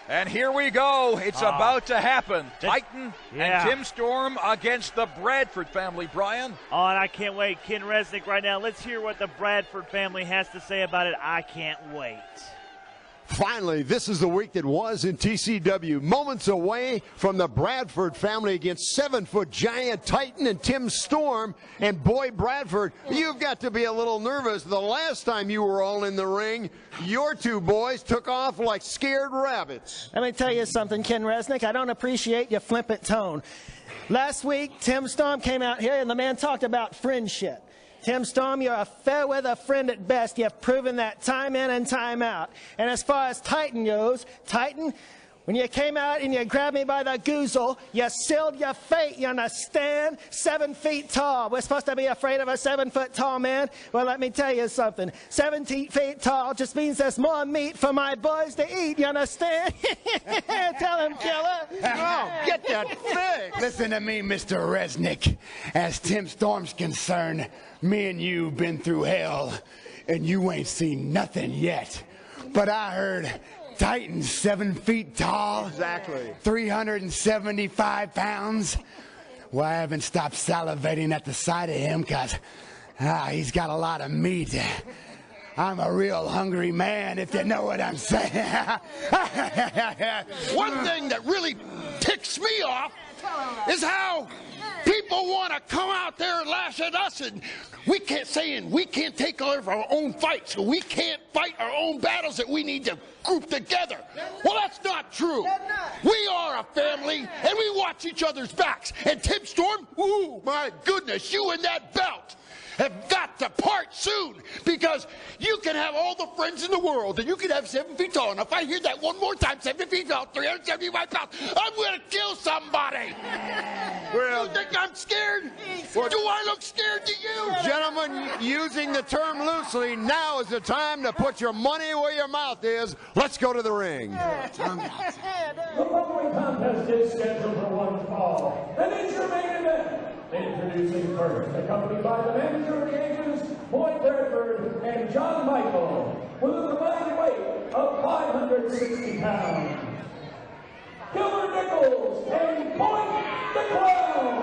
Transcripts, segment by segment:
And here we go. It's about to happen. Titan and Tim Storm against the Bradford family, Brian. Oh, and I can't wait. Ken Resnick right now. Let's hear what the Bradford family has to say about it. I can't wait. Finally, this is the week that was in TCW. Moments away from the Bradford family against 7-foot giant Titan and Tim Storm. And boy, Bradford, you've got to be a little nervous. The last time you were all in the ring, your two boys took off like scared rabbits. Let me tell you something, Ken Resnick. I don't appreciate your flippant tone. Last week, Tim Storm came out here and the man talked about friendship. Tim Storm, you're a fair weather friend at best. You've proven that time in and time out. And as far as Titan goes, Titan, when you came out and you grabbed me by the goozle, you sealed your fate, you understand? 7 feet tall. We're supposed to be afraid of a 7-foot tall man? Well, let me tell you something. 17 feet tall just means there's more meat for my boys to eat, you understand? Tell him, killer. Oh, get that fixed. Listen to me, Mr. Resnick. As Tim Storm's concerned, me and you been through hell, and you ain't seen nothing yet. But I heard Titan's 7 feet tall. Exactly. 375 pounds. Well, I haven't stopped salivating at the sight of him because he's got a lot of meat. I'm a real hungry man, if you know what I'm saying. One thing that really ticks me off is how people want to come out there and lash at us, and we can't take care of our own fights, so we can't fight our own battles that we need to group together. Well, that's not true. We are a family, and we watch each other's backs. And Tim Storm, ooh, my goodness, you and that belt have got to part soon, because you can have all the friends in the world and you can have 7 feet tall. And if I hear that one more time, 7 feet tall, 375 pounds, I'm going to kill somebody. Well, you think I'm scared? Do I look scared to you? Gentlemen, using the term loosely, now is the time to put your money where your mouth is. Let's go to the ring. The following contest is scheduled for one fall. And it's your main event. Introducing first, accompanied by the manager of the agents, Boyd Bradford and John Michael, with a combined weight of 560 pounds. Killer Nikels and Doink the Clown.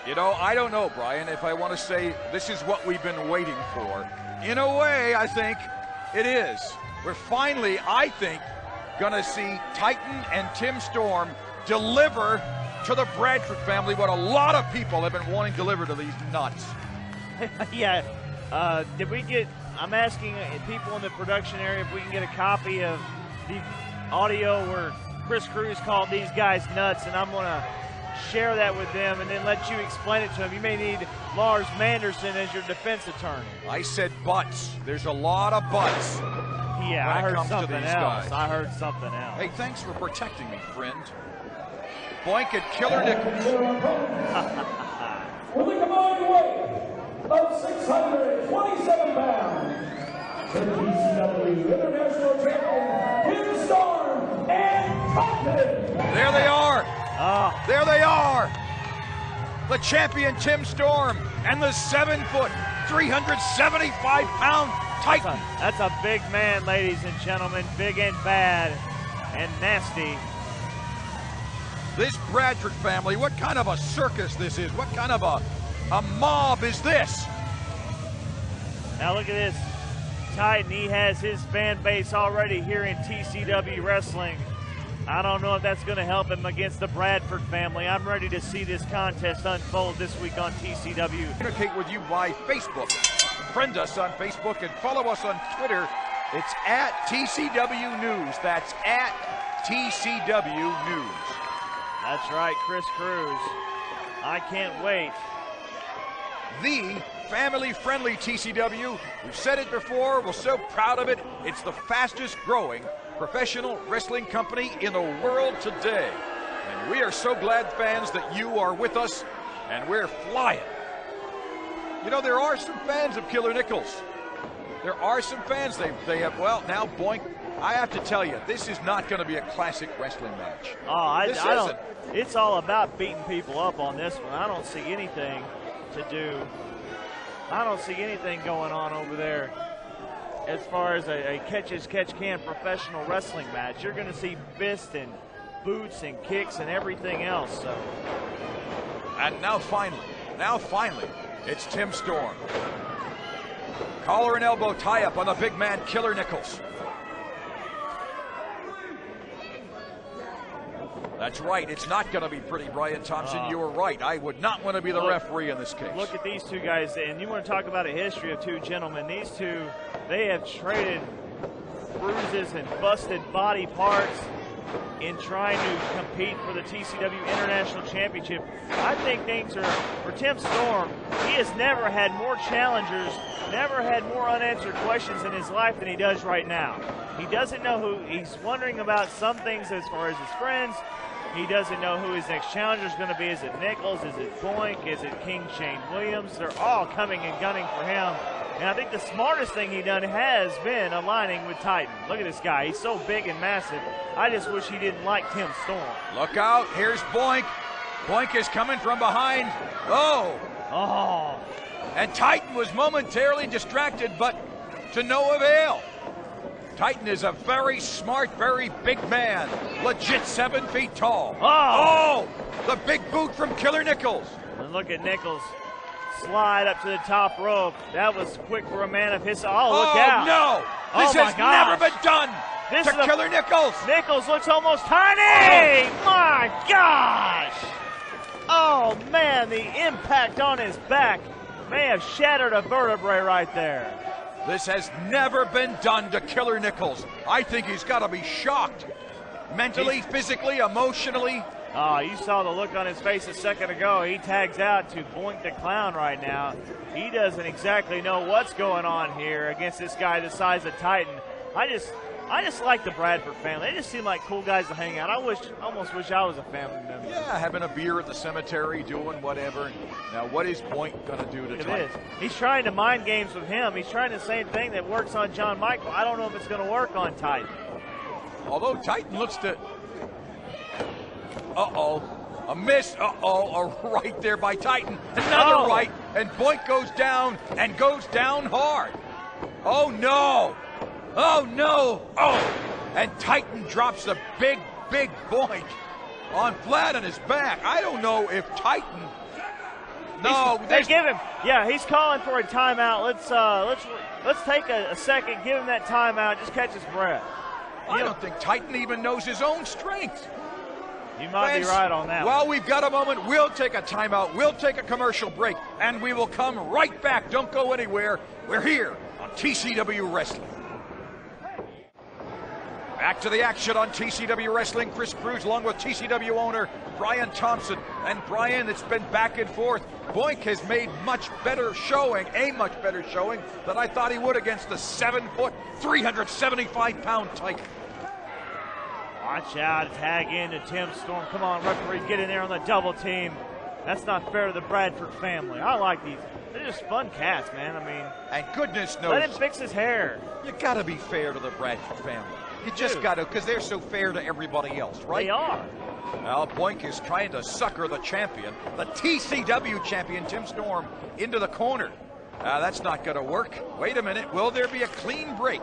You know, I don't know, Brian, if I want to say this is what we've been waiting for. In a way, I think it is. We're finally, I think, going to see Titan and Tim Storm deliver to the Bradford family what a lot of people have been wanting delivered to these nuts. Yeah. Did we get, I'm asking people in the production area if we can get a copy of the audio where Chris Cruz called these guys nuts, and I'm going to share that with them and then let you explain it to them. You may need Lars Manderson as your defense attorney. I said butts. There's a lot of butts. Yeah, I heard something else. I heard something else. Hey, thanks for protecting me, friend. Doink and Killer Nikels. With a combined weight of 627 pounds, the TCW International Champion, Tim Storm and Titan. There they are. There they are. The champion Tim Storm and the 7-foot, 375-pound Titan. That's a big man, ladies and gentlemen. Big and bad and nasty. This Bradford family, what kind of a circus this is? What kind of a mob is this? Now look at this. Titan, he has his fan base already here in TCW Wrestling. I don't know if that's going to help him against the Bradford family. I'm ready to see this contest unfold this week on TCW. Communicate with you by Facebook. Friend us on Facebook and follow us on Twitter. It's at TCW News. That's at TCW News. That's right, Chris Cruz. I can't wait. The family-friendly TCW. We've said it before. We're so proud of it. It's the fastest growing professional wrestling company in the world today. And we are so glad, fans, that you are with us, and we're flying. You know, there are some fans of Killer Nikels. There are some fans. They have, well, now Doink I have to tell you, this is not going to be a classic wrestling match. Oh, I This don't. isn't. It's all about beating people up on this one. I don't see anything to do. I don't see anything going on over there as far as a catch-as-catch-can professional wrestling match. You're going to see fists and boots and kicks and everything else. So. And now finally, it's Tim Storm. Collar and elbow tie-up on the big man, Killer Nikels. That's right. It's not going to be pretty, Brian Thompson. You were right. I would not want to be the referee in this case. Look at these two guys, and you want to talk about a history of two gentlemen. These two, they have traded bruises and busted body parts in trying to compete for the TCW International Championship. I think things are, for Tim Storm, he has never had more challengers, never had more unanswered questions in his life than he does right now. He doesn't know who, he's wondering about some things as far as his friends. He doesn't know who his next challenger is going to be. Is it Nikels? Is it Doink? Is it King Shane Williams? They're all coming and gunning for him. And I think the smartest thing he done has been aligning with Titan. Look at this guy. He's so big and massive. I just wish he didn't like Tim Storm. Look out. Here's Doink. Doink is coming from behind. Oh. And Titan was momentarily distracted, but to no avail. Titan is a very smart, very big man. Legit 7 feet tall. Oh! The big boot from Killer Nikels. And look at Nikels slide up to the top rope. That was quick for a man of his. Oh, look out. No! This has never been done to Killer Nikels. Nikels looks almost tiny. My gosh! Oh, man, the impact on his back may have shattered a vertebrae right there. This has never been done to Killer Nikels. I think he's got to be shocked. Mentally, physically, emotionally. Oh, you saw the look on his face a second ago. He tags out to Doink the Clown right now. He doesn't exactly know what's going on here against this guy the size of Titan. I just like the Bradford family. They just seem like cool guys to hang out. I almost wish I was a family member. Yeah, having a beer at the cemetery, doing whatever. Now, what is Doink going to do to Titan? He's trying to mind games with him. He's trying the same thing that works on John Michael. I don't know if it's going to work on Titan. Although Titan looks to... A miss. A right there by Titan. Another right. And Doink goes down and goes down hard. Oh, no. Oh, no. Oh. And Titan drops the big Doink on flat on his back. I don't know if Titan... No. They give him... Yeah, he's calling for a timeout. Let's take a second, give him that timeout, just catch his breath. I don't think Titan even knows his own strength. You might be right on that. Well, we've got a moment. We'll take a timeout. We'll take a commercial break, and we will come right back. Don't go anywhere. We're here on TCW Wrestling. Back to the action on TCW Wrestling. Chris Cruz along with TCW owner Brian Thompson. And Brian, it's been back and forth. Doink has made a much better showing than I thought he would against the 7-foot, 375-pound Titan. Watch out, tag in to Tim Storm. Come on, referee, get in there on the double team. That's not fair to the Bradford family. I like these. They're just fun cats, man. I mean, and goodness knows, let him fix his hair. You got to be fair to the Bradford family. You just got to, because they're so fair to everybody else, right? They are. Now, Doink is trying to sucker the champion, the TCW champion, Tim Storm, into the corner. That's not going to work. Wait a minute. Will there be a clean break?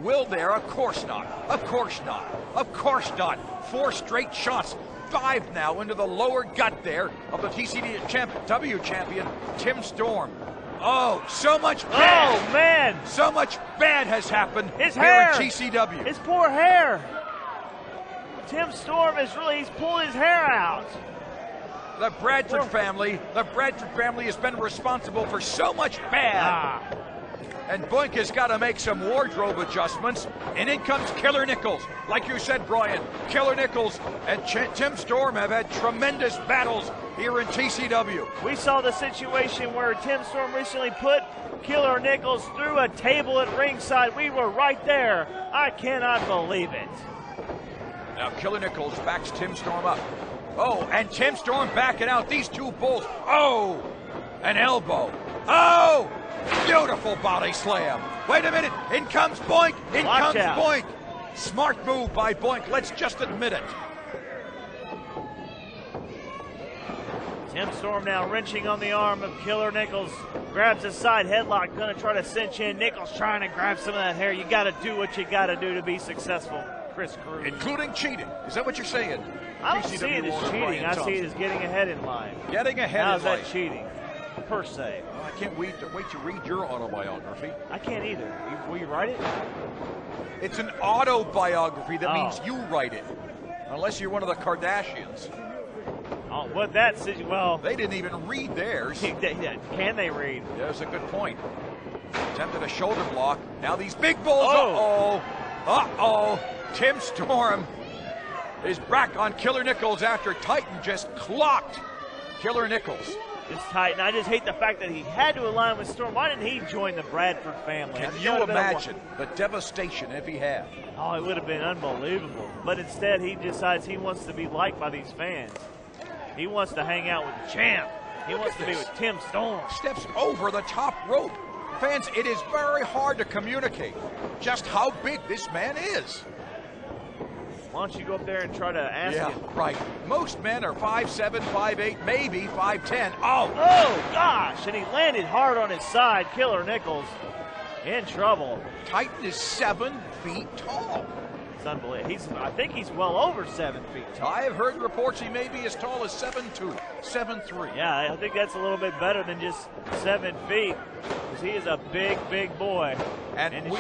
Will there? Of course not. Of course not. Of course not. 4 straight shots. 5 now into the lower gut there of the TCW champion, Tim Storm. Oh, so much bad. Oh, man. So much bad has happened his here hair. at TCW. His poor hair. Tim Storm he's pulled his hair out. The Bradford family has been responsible for so much bad. And Doink has got to make some wardrobe adjustments. And in comes Killer Nikels. Like you said, Brian, Killer Nikels and Tim Storm have had tremendous battles here in TCW. We saw the situation where Tim Storm recently put Killer Nikels through a table at ringside. We were right there. I cannot believe it. Now Killer Nikels backs Tim Storm up. Oh, and Tim Storm backing out. These two bulls. Oh, an elbow. Oh, beautiful body slam. Wait a minute. In comes Doink. In comes Doink. Smart move by Doink, let's just admit it. Tim Storm now wrenching on the arm of Killer Nikels. Grabs his side headlock, gonna try to cinch in. Nikels trying to grab some of that hair. You gotta do what you gotta do to be successful, Chris Cruz. Including cheating. Is that what you're saying? I don't see it as cheating. I see it as getting ahead in life. Getting ahead in life. How's that cheating, per se? I can't wait to read your autobiography. I can't either. Will you write it? It's an autobiography. That means you write it. Unless you're one of the Kardashians. Oh, what that? Well, they didn't even read theirs. Can they read? That's a good point. Attempted a shoulder block. Now these big bulls. Oh. Uh-oh. Tim Storm is back on Killer Nikels after Titan just clocked Killer Nikels. It's Titan. I just hate the fact that he had to align with Storm. Why didn't he join the Bradford family? Can you imagine the devastation if he had? Oh, it would have been unbelievable. But instead, he decides he wants to be liked by these fans. He wants to hang out with the champ. He wants to be with Tim Storm. Steps over the top rope. Fans, it is very hard to communicate just how big this man is. Why don't you go up there and try to ask him? Yeah, right. Most men are 5'7", 5'8", maybe 5'10". Oh, gosh, and he landed hard on his side. Killer Nikels in trouble. Titan is 7 feet tall. It's unbelievable. I think he's well over 7 feet tall. I have heard reports he may be as tall as 7'2", 7'3". Yeah, I think that's a little bit better than just 7 feet, because he is a big, big boy. And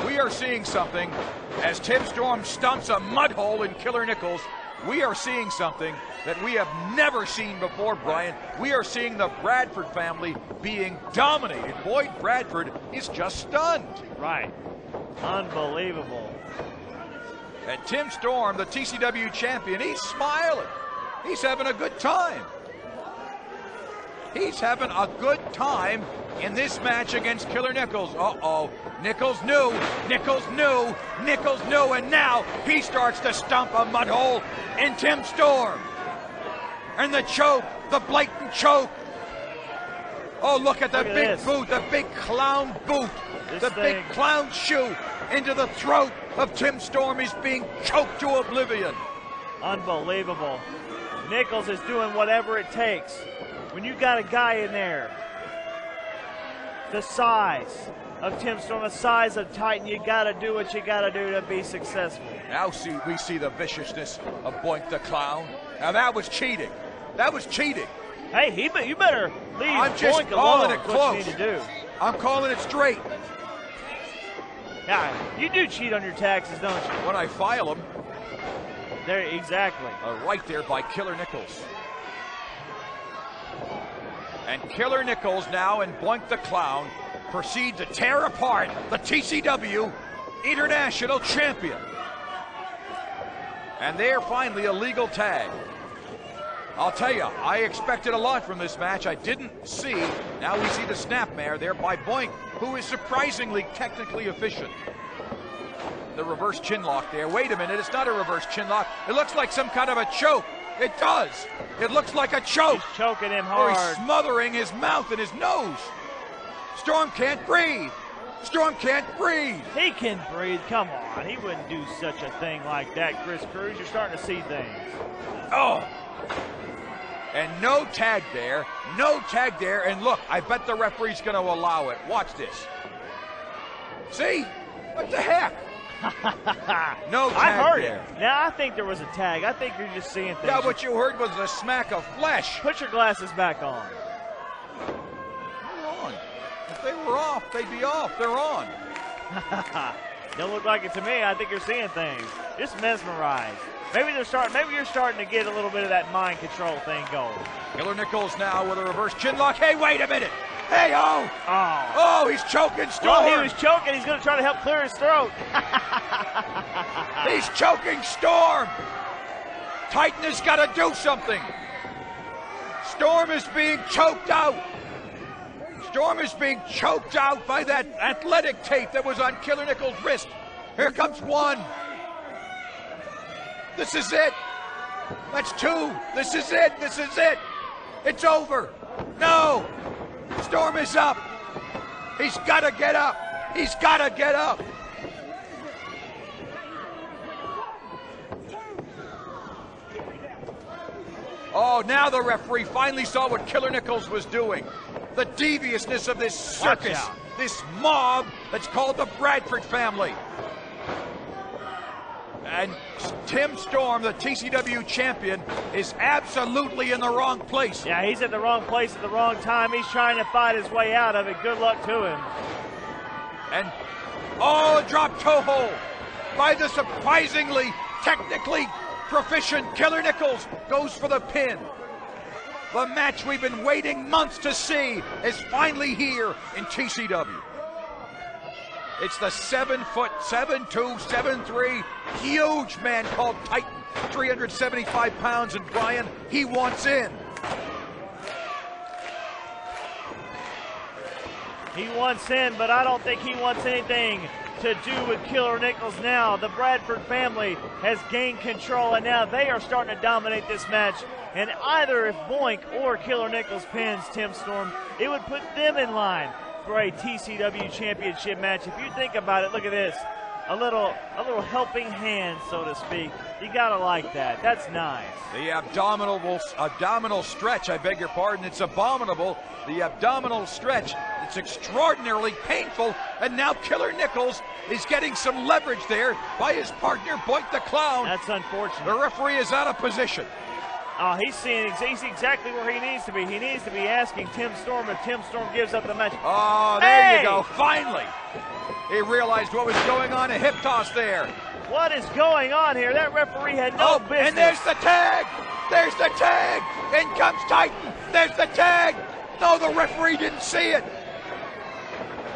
we are seeing something as Tim Storm stumps a mud hole in Killer Nikels. We are seeing something that we have never seen before, Brian. We are seeing the Bradford family being dominated. Boyd Bradford is just stunned. Right. Unbelievable. And Tim Storm, the TCW champion, he's smiling. He's having a good time. He's having a good time in this match against Killer Nikels. Uh-oh. Nikels knew, and now he starts to stomp a mud hole in Tim Storm. And the choke, the blatant choke. Oh, look at the big boot, the big clown boot, the big clown shoe into the throat of Tim Storm. He's being choked to oblivion. Unbelievable. Nikels is doing whatever it takes. When you got a guy in there the size of Tim Storm, the size of Titan, you got to do what you got to do to be successful. Now we see the viciousness of Doink the Clown. Now that was cheating. That was cheating. Hey, you better leave I'm just Doink calling alone. it close. What you need to do. I'm calling it straight. Yeah, you do cheat on your taxes, don't you? When I file them. There, exactly. Right there by Killer Nikels. And Killer Nikels now and Doink the Clown proceed to tear apart the TCW International Champion. And they're finally a legal tag. I'll tell you, I expected a lot from this match. I didn't see. Now we see the snapmare there by Doink, who is surprisingly technically efficient. The reverse chinlock there. Wait a minute, it's not a reverse chinlock. It looks like some kind of a choke. It does. It looks like a choke. He's choking him hard. Or he's smothering his mouth and his nose. Storm can't breathe. Storm can't breathe. He can breathe. Come on. He wouldn't do such a thing like that, Chris Cruz. You're starting to see things. Oh. And no tag there. No tag there. And look, I bet the referee's going to allow it. Watch this. See? What the heck? No tag I heard there. it. Now I think there was a tag. I think you're just seeing things. Yeah, what you heard was a smack of flesh. Put your glasses back on. They're on. If they were off, they'd be off. They're on. Don't look like it to me. I think you're seeing things. Just mesmerized. Maybe you're starting to get a little bit of that mind control thing going. Killer Nikels now with a reverse chinlock. Hey, wait a minute. Hey, oh. Oh. Oh, he's choking Storm. Well, he was choking. He's going to try to help clear his throat. He's choking Storm. Titan has got to do something. Storm is being choked out. Storm is being choked out by that athletic tape that was on Killer Nikels' wrist. Here comes one. This is it. That's two. This is it. This is it. It's over. No. Storm is up. He's got to get up. He's got to get up. Oh, now the referee finally saw what Killer Nikels was doing. The deviousness of this circus, this mob that's called the Bradford Family. And Tim Storm, the TCW champion, is absolutely in the wrong place. Yeah, he's at the wrong place at the wrong time. He's trying to fight his way out of it. Good luck to him. And, oh, a drop toe hold by the surprisingly, technically proficient Killer Nikels goes for the pin. The match we've been waiting months to see is finally here in TCW. It's the 7', 7'2", 7'3", huge man called Titan, 375 pounds, and Brian, he wants in. He wants in, but I don't think he wants anything to do with Killer Nikels now. The Bradford family has gained control, and now they are starting to dominate this match. And either if Doink or Killer Nikels pins Tim Storm, it would put them in line for a TCW championship match. If you think about it, look at this. A little helping hand, so to speak. You gotta like that. That's nice. The abdominal stretch, I beg your pardon, it's abominable. The abdominal stretch, it's extraordinarily painful, and now Killer Nikels is getting some leverage there by his partner, Doink the Clown. That's unfortunate. The referee is out of position. Oh, he's exactly where he needs to be. He needs to be asking Tim Storm if Tim Storm gives up the match. Oh, there you go, finally. He realized what was going on, a hip toss there. What is going on here? That referee had no business. And there's the tag. There's the tag. In comes Titan. There's the tag. No, the referee didn't see it.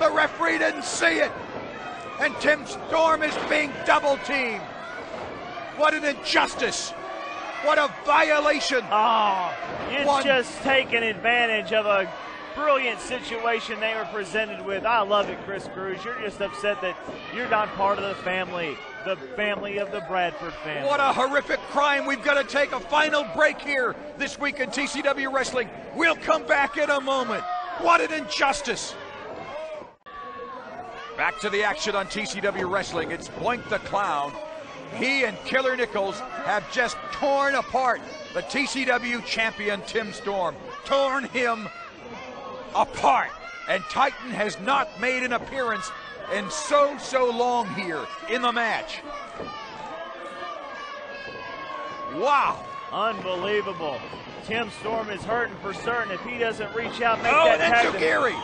The referee didn't see it. And Tim Storm is being double teamed. What an injustice. What a violation. Oh, it's just taking advantage of a brilliant situation they were presented with. I love it, Chris Cruz. You're just upset that you're not part of the family of the Bradford family. What a horrific crime. We've got to take a final break here this week in TCW Wrestling. We'll come back in a moment. What an injustice. Back to the action on TCW Wrestling. It's Doink the Clown. He and Killer Nikels have just torn apart the TCW champion Tim Storm. Torn him apart. And Titan has not made an appearance in so long here in the match. Wow. Unbelievable. Tim Storm is hurting for certain. If he doesn't reach out and make that tag. And then Sugiri.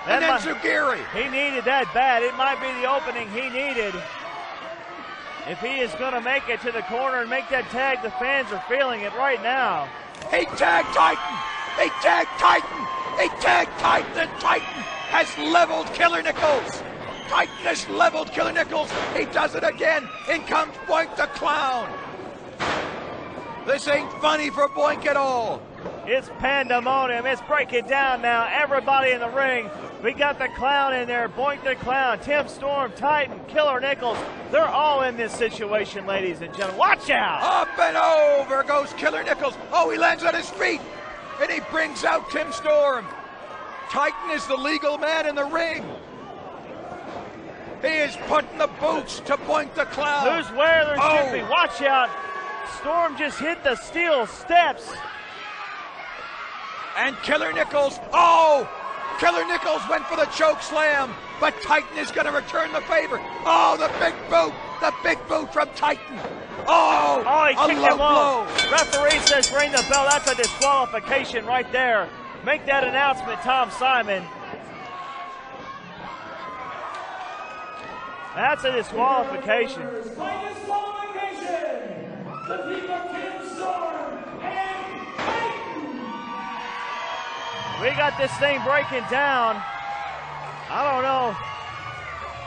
And then Sugiri. He needed that bad. It might be the opening he needed. If he is going to make it to the corner and make that tag, the fans are feeling it right now. He tagged Titan. He tagged Titan. He tagged Titan, and Titan has leveled Killer Nikels. Titan has leveled Killer Nikels. He does it again. In comes Doink the Clown. This ain't funny for Doink at all. It's pandemonium. It's breaking down now. Everybody in the ring. We got the Clown in there. Doink the Clown, Tim Storm, Titan, Killer Nikels. They're all in this situation, ladies and gentlemen. Watch out! Up and over goes Killer Nikels. Oh, he lands on his feet. And he brings out Tim Storm. Titan is the legal man in the ring. He is putting the boots to Doink the Clown. Who's where there should be. Watch out. Storm just hit the steel steps. And Killer Nikels, Killer Nikels went for the choke slam, but Titan is going to return the favor. Oh, the big boot from Titan. He kicked him low. Referee says ring the bell. That's a disqualification right there. Make that announcement, Tom Simon. That's a disqualification. By disqualification, the team of Tim Storm and Titan. We got this thing breaking down. I don't know.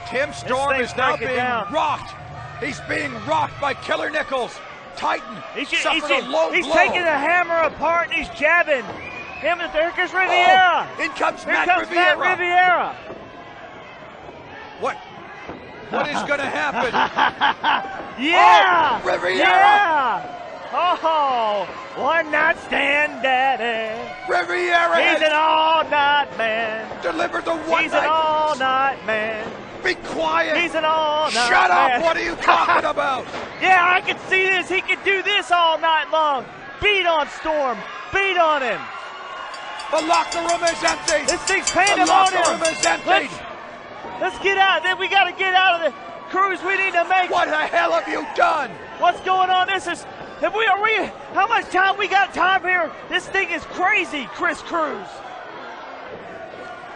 Tim Storm is now being rocked. He's being rocked by Killer Nikels. Titan suffered a low blow. He's taking the hammer apart and he's jabbing. Here comes Riviera. In comes Matt Riviera. What is going to happen? Yeah! Riviera! Yeah! One night stand daddy. Riviera! He's an all-night man. Delivered the one He's an all-night man. Be quiet! He's an all-night man. Shut up! What are you talking about? Yeah, I can see this. He can do this all night long. Beat on Storm. Beat on him. The locker room is empty. This thing's The pandemonium. locker room is empty. Let's get out. Then we got to get out of the Cruz. We need to make. What the hell have you done? What's going on? This is. How much time we got time here? This thing is crazy, Chris Cruz.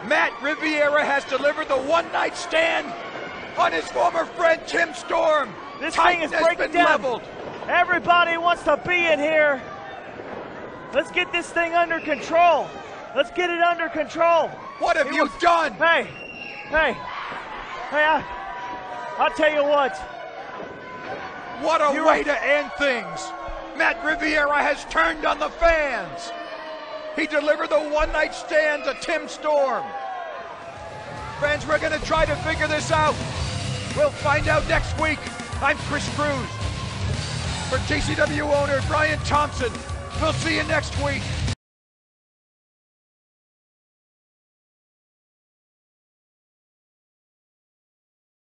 Matt Riviera has delivered the one-night stand on his former friend Tim Storm. This Titan thing is has breaking been down. leveled. Everybody wants to be in here. Let's get this thing under control. Let's get it under control. What have you done? Hey, I'll tell you what. What a way to end things. Matt Riviera has turned on the fans. He delivered the one-night stand to Tim Storm. Friends, we're going to try to figure this out. We'll find out next week. I'm Chris Cruz. For TCW owner Brian Thompson, we'll see you next week.